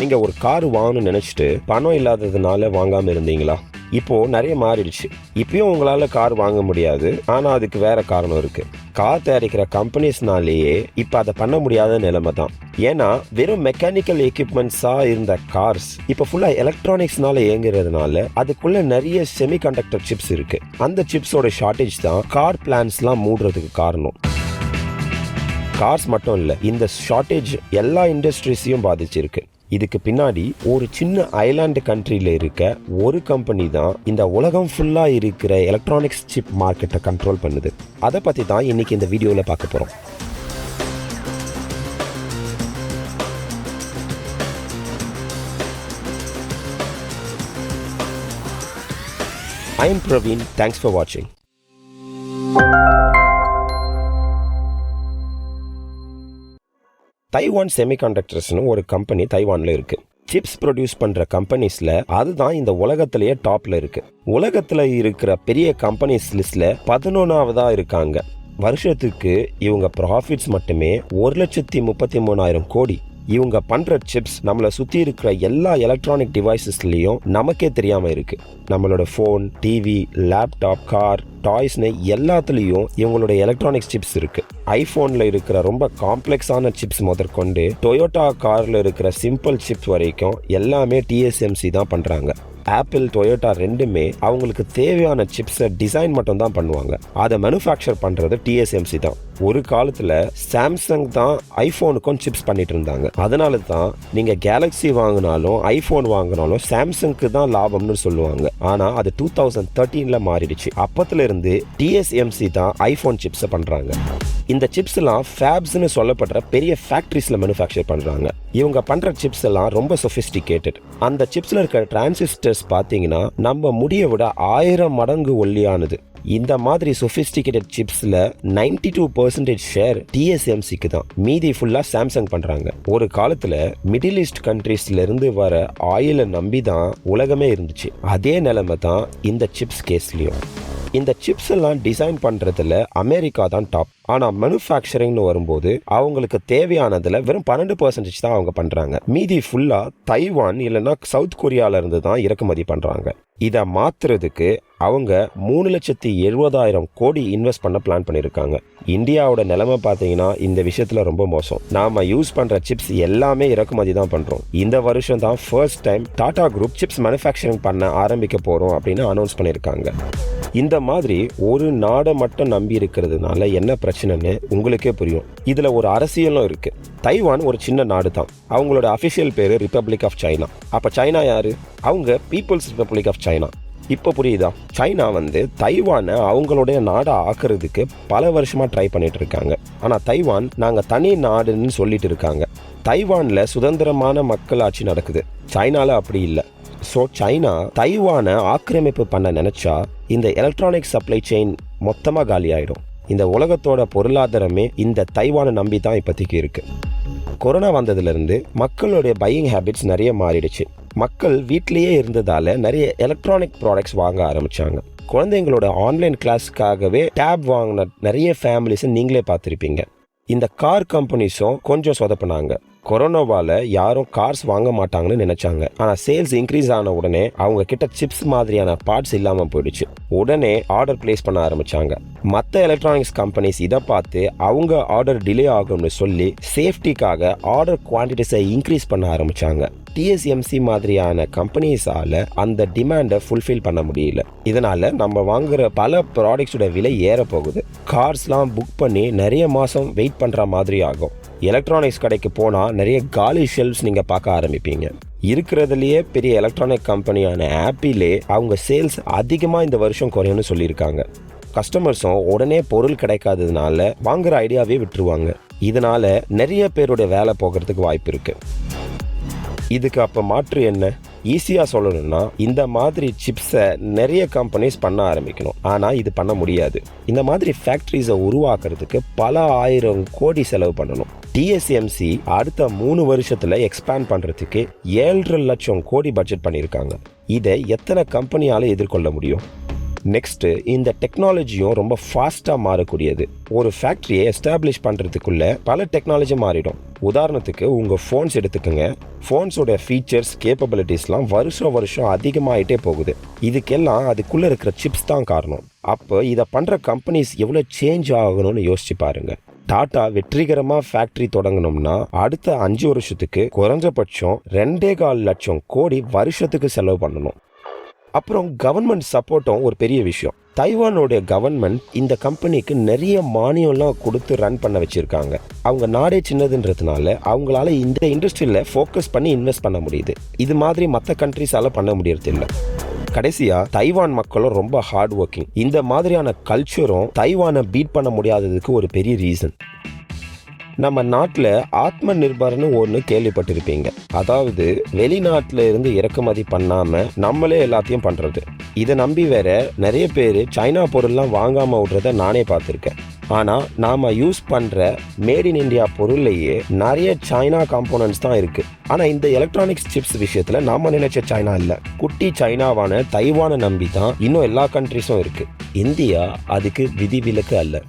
நீங்கள் ஒரு கார் வாங்கணும்னு நினச்சிட்டு பணம் இல்லாததுனால வாங்காமல் இருந்தீங்களா? இப்போது நிறைய மாறிடுச்சு. இப்பயும் உங்களால் கார் வாங்க முடியாது, ஆனால் அதுக்கு வேற காரணம் இருக்குது. கார் தயாரிக்கிற கம்பெனிஸ்னாலேயே இப்போ அதை பண்ண முடியாத நிலைமை தான். ஏன்னா வெறும் மெக்கானிக்கல் எக்யூப்மெண்ட்ஸாக இருந்த கார்ஸ் இப்போ ஃபுல்லாக எலக்ட்ரானிக்ஸ்னால இயங்குறதுனால அதுக்குள்ளே நிறைய செமிகண்டக்டர் சிப்ஸ் இருக்குது. அந்த சிப்ஸோட ஷார்ட்டேஜ் தான் கார் பிளான்ஸ்லாம் மூடுறதுக்கு காரணம். கார்ஸ் மட்டும் இல்லை, இந்த ஷார்ட்டேஜ் எல்லா இண்டஸ்ட்ரீஸையும் பாதிச்சிருக்கு. இதுக்கு பின்னாடி ஒரு சின்ன ஐலாண்டு கண்ட்ரியில் இருக்க ஒரு கம்பெனி தான் இந்த உலகம் ஃபுல்லாக இருக்கிற எலக்ட்ரானிக்ஸ் சிப் மார்க்கெட்டை கண்ட்ரோல் பண்ணுது. அதை பற்றி தான் இன்னைக்கு இந்த வீடியோவில் பார்க்க போகிறோம். I am Praveen. Thanks for watching. Taiwan செமிகண்டக்டர்ஸ்னு ஒரு கம்பெனி தைவானில் இருக்குது. சிப்ஸ் ப்ரொடியூஸ் பண்ணுற கம்பெனிஸில் அதுதான் இந்த உலகத்திலேயே டாப்பில் இருக்குது. உலகத்தில் இருக்கிற பெரிய கம்பெனிஸ் லிஸ்ட்டில் 11ஆவதாக இருக்காங்க. வருஷத்துக்கு இவங்க ப்ராஃபிட்ஸ் மட்டுமே 1,33,000 கோடி. இவங்க பண்ணுற சிப்ஸ் நம்மளை சுற்றி இருக்கிற எல்லா எலக்ட்ரானிக் டிவைசஸ்லேயும் நமக்கே தெரியாமல் இருக்குது. நம்மளோட ஃபோன், டிவி, லேப்டாப், கார், டாய்ஸ்னு எல்லாத்துலேயும் இவங்களோட எலக்ட்ரானிக்ஸ் சிப்ஸ் இருக்குது. ஐஃபோனில் இருக்கிற ரொம்ப காம்ப்ளெக்ஸான சிப்ஸ் முதற்கொண்டு டொயோட்டா காரில் இருக்கிற சிம்பிள் சிப்ஸ் வரைக்கும் எல்லாமே TSMC தான் பண்ணுறாங்க. ஆப்பிள், டொயோட்டா ரெண்டுமே அவங்களுக்கு தேவையான சிப்ஸை டிசைன் மட்டும் தான் பண்ணுவாங்க. அதை மேனுஃபேக்சர் பண்ணுறது TSMC தான். ஒரு காலத்தில் சாம்சங் தான் ஐஃபோனுக்கும் சிப்ஸ் பண்ணிட்டு இருந்தாங்க. அதனால தான் நீங்கள் கேலக்ஸி வாங்கினாலும் ஐஃபோன் வாங்கினாலும் சாம்சங்க்கு தான் லாபம்னு சொல்லுவாங்க. ஆனால் அது 2013 மாறிடுச்சு. அப்பத்துல இருந்து TSMC தான் ஐஃபோன் சிப்ஸை பண்ணுறாங்க. இந்த சிப்ஸ் எல்லாம் ஃபேப்ஸ்னு சொல்லப்படுற பெரிய ஃபேக்டரிஸ்ல மேனுஃபேக்சர் பண்றாங்க. இவங்க பண்ற சிப்ஸ் எல்லாம் ரொம்ப சொபிஸ்டிகேட்டட். அந்த சிப்ஸ்ல இருக்கிற டிரான்சிஸ்டர்ஸ் பாத்தீங்கன்னா நம்ம முடியை விட 1000 மடங்கு ஒல்லியானது. இந்த மாதிரி சொபிஸ்டிகேட்டட் சிப்ஸ்ல 92% ஷேர் TSMCக்கு தான். மீதி ஃபுல்லா சாம்சங் பண்றாங்க. ஒரு காலத்துல மிடில் ஈஸ்ட் கண்ட்ரீஸ்ல இருந்து வர ஆயிலை நம்பி தான் உலகமே இருந்துச்சு. அதே நிலைமை தான் இந்த சிப்ஸ் கேஸ்லயும். இந்த சிப்ஸ் எல்லாம் டிசைன் பண்றதுல அமெரிக்கா தான் டாப். ஆனா மேனுஃபேக்சரிங்னு வரும்போது அவங்களுக்கு தேவையானதுல வெறும் 12% தான் அவங்க பண்றாங்க. மீதி ஃபுல்லா தைவான் இல்லைன்னா சவுத் கொரியால இருந்து தான் இறக்குமதி பண்றாங்க. இதை மாத்துறதுக்கு அவங்க 3,70,000 கோடி இன்வெஸ்ட் பண்ண பிளான் பண்ணியிருக்காங்க. இந்தியாவோட நிலைமை பார்த்தீங்கன்னா இந்த விஷயத்துல ரொம்ப மோசம். நாம யூஸ் பண்ற சிப்ஸ் எல்லாமே இறக்குமதி தான் பண்றோம். இந்த வருஷம் தான் first time Tata group chips manufacturing பண்ண ஆரம்பிக்க போறோம் அப்படின்னு அனௌன்ஸ் பண்ணியிருக்காங்க. இந்த மாதிரி ஒரு நாடை மட்டும் நம்பி இருக்கிறதுனால என்ன பிரச்சனைன்னு உங்களுக்கே புரியும். இதுல ஒரு அரசியலும் இருக்கு. தைவான் ஒரு சின்ன நாடு தான். அவங்களோட அபிஷியல் பேரு ரிப்பப்ளிக் ஆஃப் சைனா. அப்ப சைனா யாரு? அவங்க பீப்புள்ஸ் ரிப்பப்ளிக் ஆஃப் சைனா. இப்போ புரியுதா? சைனா தைவானை அவங்களுடைய நாடை ஆக்குறதுக்கு பல வருஷமா ட்ரை பண்ணிட்டு இருக்காங்க. ஆனா தைவான் நாங்க தனி நாடுன்னு சொல்லிட்டு இருக்காங்க. தைவான்ல சுதந்திரமான மக்களாட்சி நடக்குது. சைனால அப்படி இல்லை. ஸோ சைனா தைவானை ஆக்கிரமிப்பு பண்ண நினைச்சா இந்த எலக்ட்ரானிக் சப்ளை செயின் மொத்தமாக காலி ஆயிடும். இந்த உலகத்தோட பொருளாதாரமே இந்த தைவானை நம்பி தான் இப்போதைக்கு இருக்கு. கொரோனா வந்ததுலேருந்து மக்களுடைய பையிங் ஹேபிட்ஸ் நிறைய மாறிடுச்சு. மக்கள் வீட்டிலேயே இருந்ததால நிறைய எலக்ட்ரானிக் ப்ராடக்ட்ஸ் வாங்க ஆரம்பிச்சாங்க. குழந்தைங்களோட ஆன்லைன் கிளாஸுக்காகவே டேப் வாங்கின நிறைய ஃபேமிலிஸை நீங்களே பார்த்துருப்பீங்க. இந்த கார் கம்பெனிஸும் கொஞ்சம் சொதப்பினாங்க. கொரோனாவால யாரும் கார்ஸ் வாங்க மாட்டாங்கன்னு நினைச்சாங்க. ஆனா சேல்ஸ் இன்க்ரீஸ் ஆன உடனே அவங்க கிட்ட சிப்ஸ் மாதிரியான பார்ட்ஸ் இல்லாம போயிடுச்சு. உடனே ஆர்டர் பிளேஸ் பண்ண ஆரம்பிச்சாங்க. மற்ற எலக்ட்ரானிக்ஸ் கம்பெனிஸ் இதை பார்த்து அவங்க ஆர்டர் டிலே ஆகும்னு சொல்லி சேஃப்டிக்காக ஆர்டர் குவான்டிட்டிஸை இன்க்ரீஸ் பண்ண ஆரம்பிச்சாங்க. TSMC மாதிரியான கம்பெனிஸால அந்த டிமாண்டை ஃபுல்ஃபில் பண்ண முடியல. இதனால நம்ம வாங்குற பல ப்ராடக்ட்ஸோட விலை ஏற போகுது. கார்ஸ்லாம் புக் பண்ணி நிறைய மாசம் வெயிட் பண்ற மாதிரி ஆகும். எலக்ட்ரானிக்ஸ் கடைக்கு போனா நிறைய காலி ஷெல்ஃப்ஸ் நீங்க பார்க்க ஆரம்பிப்பீங்க. இருக்கிறதுலயே பெரிய எலக்ட்ரானிக் கம்பெனியான ஆப்பிளே அவங்க சேல்ஸ் அதிகமா இந்த வருஷம் குறையும்னு சொல்லியிருக்காங்க. கஸ்டமர்ஸும் உடனே பொருள் கிடைக்காததுனால வாங்குற ஐடியாவே விட்டுருவாங்க. இதனால நிறைய பேருடைய வேலை போகிறதுக்கு வாய்ப்பு இருக்கு. இதுக்கு அப்போ மாற்று என்ன? ஈஸியாக சொல்லணும்னா இந்த மாதிரி சிப்ஸை நிறைய கம்பெனிஸ் பண்ண ஆரம்பிக்கணும். ஆனால் இது பண்ண முடியாது. இந்த மாதிரி ஃபேக்ட்ரிஸை உருவாக்குறதுக்கு பல 1000 கோடி செலவு பண்ணணும். TSMC அடுத்த 3 வருஷத்தில் எக்ஸ்பேண்ட் பண்ணுறதுக்கு 7,5 லட்சம் கோடி பட்ஜெட் பண்ணியிருக்காங்க. இதை எத்தனை கம்பெனியால் எதிர்கொள்ள முடியும்? நெக்ஸ்ட், இந்த டெக்னாலஜியும் ரொம்ப ஃபாஸ்டா மாறக்கூடியது. ஒரு ஃபேக்டரியை எஸ்டாப்ளிஷ் பண்றதுக்குள்ள பல டெக்னாலஜி மாறிடும். உதாரணத்துக்கு உங்க போன்ஸ் எடுத்துக்கோங்க. போன்ஸோட ஃபீச்சர்ஸ், கேப்பபிலிட்டிஸ்லாம் வருஷம் அதிகமாயிட்டே போகுது. இதுக்கெல்லாம் அதுக்குள்ள இருக்கிற சிப்ஸ் தான் காரணம். அப்போ இதை பண்ற கம்பெனிஸ் எவ்வளவு சேஞ்ச் ஆகணும்னு யோசிச்சு பாருங்க. டாடா வெற்றிகரமா ஃபேக்டரி தொடங்கணும்னா அடுத்த 5 வருஷத்துக்கு குறைஞ்சபட்சம் 2.25 லட்சம் கோடி வருஷத்துக்கு செலவு பண்ணணும். அப்புறம் கவர்மெண்ட் சப்போர்ட்டும் ஒரு பெரிய விஷயம். தைவானோட கவர்மெண்ட் இந்த கம்பெனிக்கு நிறைய மானியம்லாம் கொடுத்து ரன் பண்ண வச்சிருக்காங்க. அவங்க நாடே சின்னதுன்றதுனால அவங்களால இந்த இண்டஸ்ட்ரியில ஃபோக்கஸ் பண்ணி இன்வெஸ்ட் பண்ண முடியுது. இது மாதிரி மற்ற கண்ட்ரிஸால பண்ண முடியறது இல்லை. கடைசியா தைவான் மக்களும் ரொம்ப ஹார்ட் ஒர்க்கிங். இந்த மாதிரியான கல்ச்சரும் தைவானை பீட் பண்ண முடியாததுக்கு ஒரு பெரிய ரீசன். நம்ம நாட்டில் ஆத்ம நிர்பர்னு ஒன்று கேள்விப்பட்டிருப்பீங்க. அதாவது வெளிநாட்டில் இருந்து இறக்குமதி பண்ணாமல் நம்மளே எல்லாத்தையும் பண்ணுறது. இதை நம்பி வேற நிறைய பேர் சைனா பொருள்லாம் வாங்காமல் விடுறத நானே பார்த்துருக்கேன். ஆனால் நாம் யூஸ் பண்ணுற மேட் இன் இந்தியா பொருள்லேயே நிறைய சைனா காம்போனன்ட்ஸ் தான் இருக்குது. ஆனால் இந்த எலக்ட்ரானிக்ஸ் சிப்ஸ் விஷயத்தில் நாம் நினைச்ச சைனா இல்லை. குட்டி சைனாவான தைவானை நம்பி தான் இன்னும் எல்லா கண்ட்ரிஸும் இருக்குது. இந்தியா அதுக்கு விதிவிலக்கு அல்ல.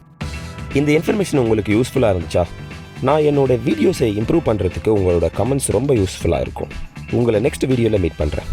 இந்த இன்ஃபர்மேஷன் உங்களுக்கு யூஸ்ஃபுல்லாக இருந்துச்சா? நான் என்னோட வீடியோஸை இம்ப்ரூவ் பண்ணுறதுக்கு உங்களோட கமெண்ட்ஸ் ரொம்ப யூஸ்ஃபுல்லாக இருக்கும். உங்களை நெக்ஸ்ட் வீடியோவில் மீட் பண்ணுறேன்.